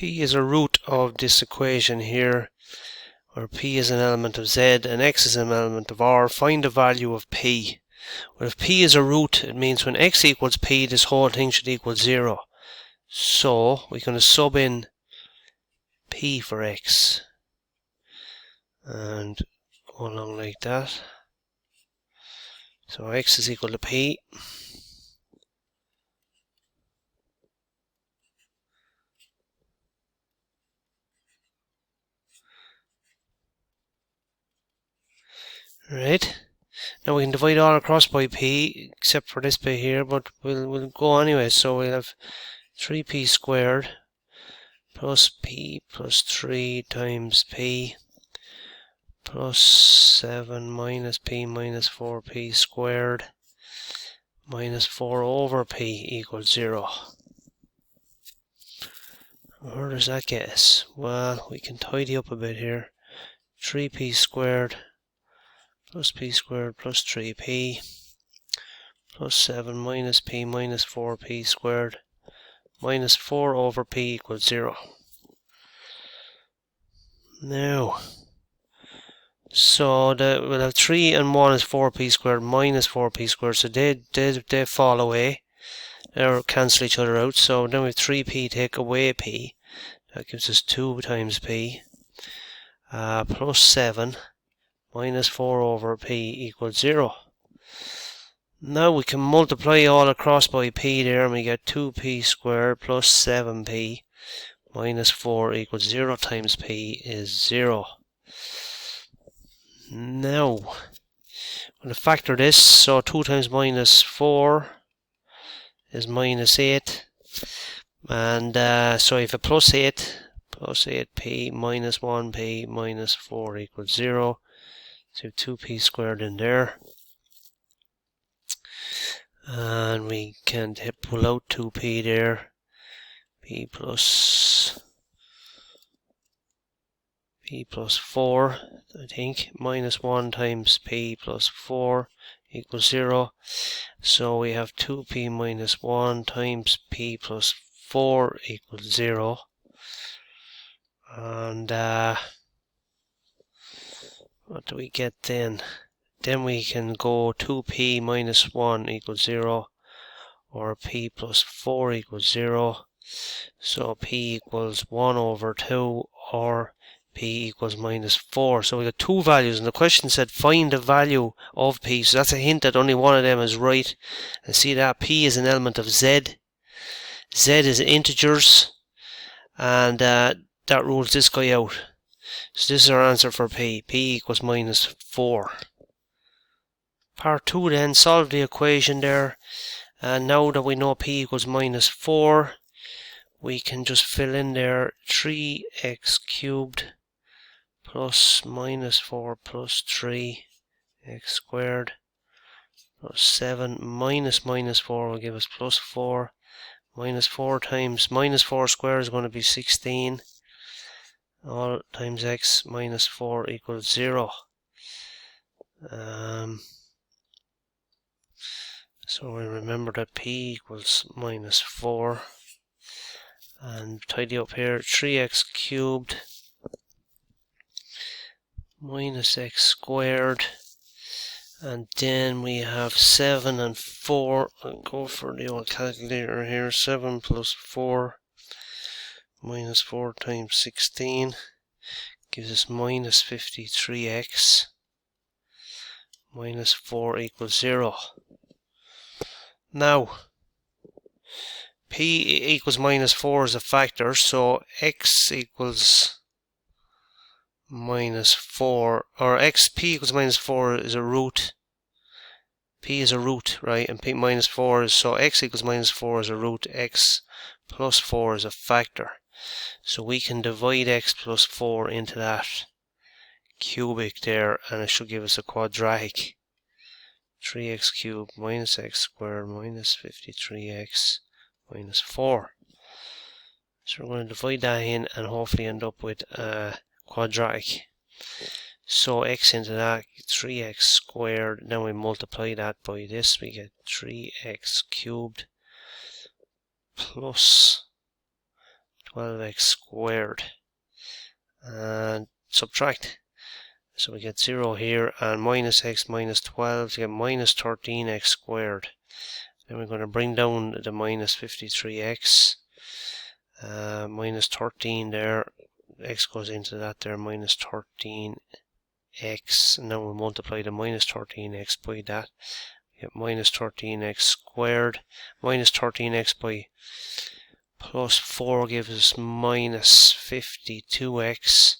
P is a root of this equation here, where P is an element of Z and X is an element of R. Find the value of P. Well, if P is a root, it means when X equals P, this whole thing should equal 0. So we're going to sub in P for X and go along like that. So X is equal to P. Right. Now we can divide all across by P, except for this bit here, but we'll go anyway. So we'll have 3P squared plus P plus 3 times P plus 7 minus P minus 4P squared minus 4 over P equals 0. Where does that get us? Well, we can tidy up a bit here. 3P squared plus P squared plus 3P plus 7 minus P minus 4P squared minus 4 over P equals 0. Now, so we'll have 3 and 1 is 4P squared minus 4P squared, so they fall away, or cancel each other out. So then we have 3P take away P, that gives us 2 times P, plus 7 minus 4 over P equals 0. Now we can multiply all across by P there, and we get 2P squared plus 7P minus 4 equals 0 times P is 0. Now, I'm going to factor this, so 2 times minus 4 is minus 8, and so if a plus 8P minus 1P minus 4 equals 0, so 2P squared in there, and we can pull out 2P there, P plus 4, I think, minus 1 times P plus 4 equals 0. So we have 2P minus 1 times P plus 4 equals 0. And what do we get then? Then we can go 2P minus 1 equals 0, or P plus 4 equals 0. So P equals 1 over 2, or P equals minus 4. So we got two values, and the question said find the value of P. So that's a hint that only one of them is right. And see that P is an element of Z. Z is integers, and that rules this guy out. So this is our answer for P. P equals minus 4. Part 2 then, solve the equation there. And now that we know P equals minus 4, we can just fill in there 3x cubed plus minus 4 plus 3x squared plus 7 minus 4 will give us plus 4. Minus 4 times minus 4 squared is going to be 16. All times x minus 4 equals 0. So we remember that P equals minus 4. And tidy up here, 3x cubed minus x squared, and then we have 7 and 4. I'll go for the old calculator here. 7 plus 4 minus 4 times 16 gives us minus 53x. Minus 4 equals 0. Now, P equals minus 4 is a factor, so x equals minus 4, or P equals minus 4 is a root. P is a root, right? And P minus 4 is, so x equals minus 4 is a root, x plus 4 is a factor. So we can divide x plus 4 into that cubic there, and it should give us a quadratic. 3x cubed minus x squared minus 53x minus 4. So we're going to divide that in and hopefully end up with a quadratic. So x into that, 3x squared, then we multiply that by this, we get 3x cubed plus 12x squared, and subtract. So we get 0 here, and minus x minus 12 to get minus 13x squared. Then we're going to bring down the minus 53x, minus 13 there, x goes into that there, minus 13x, and now we'll multiply the minus 13x by that. We get minus 13x squared, minus 13x by plus 4 gives us minus 52x,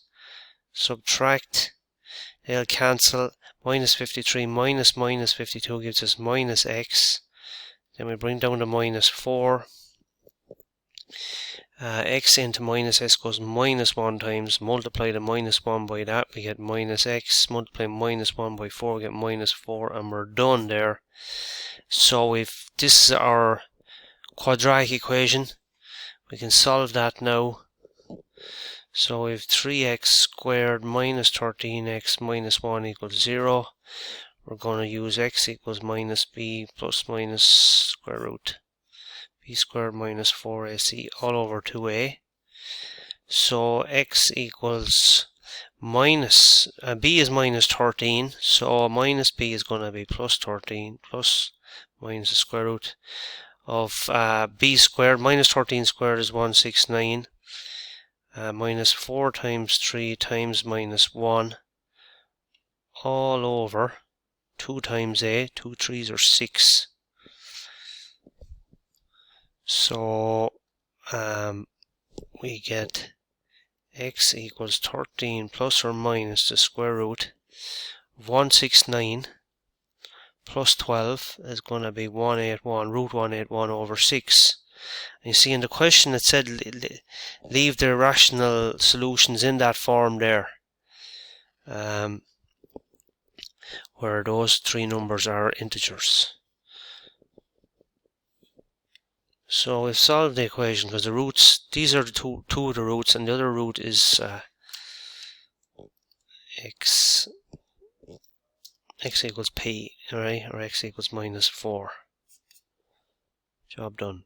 subtract, they'll cancel, minus 53 minus minus 52 gives us minus x, then we bring down the minus 4, x into minus s goes minus 1 times, multiply the minus 1 by that, we get minus x, multiply minus 1 by 4, we get minus 4, and we're done there. So if this is our quadratic equation, we can solve that now. So we have 3x squared minus 13x minus 1 equals 0. We're going to use x equals minus b plus minus square root b squared minus 4ac all over 2a. So x equals minus, b is minus 13, so minus b is going to be plus 13 plus minus the square root of b squared. Minus 13 squared is 169. Minus 4 times 3 times minus 1 all over 2 times a, 2 3s are 6. So we get x equals 13 plus or minus the square root of 169 plus 12 is going to be 181, root 181 over 6. And you see in the question it said leave the rational solutions in that form there, where those three numbers are integers. So we've solved the equation because the roots, these are the two of the roots, and the other root is x equals p, right, or x equals minus 4. Job done.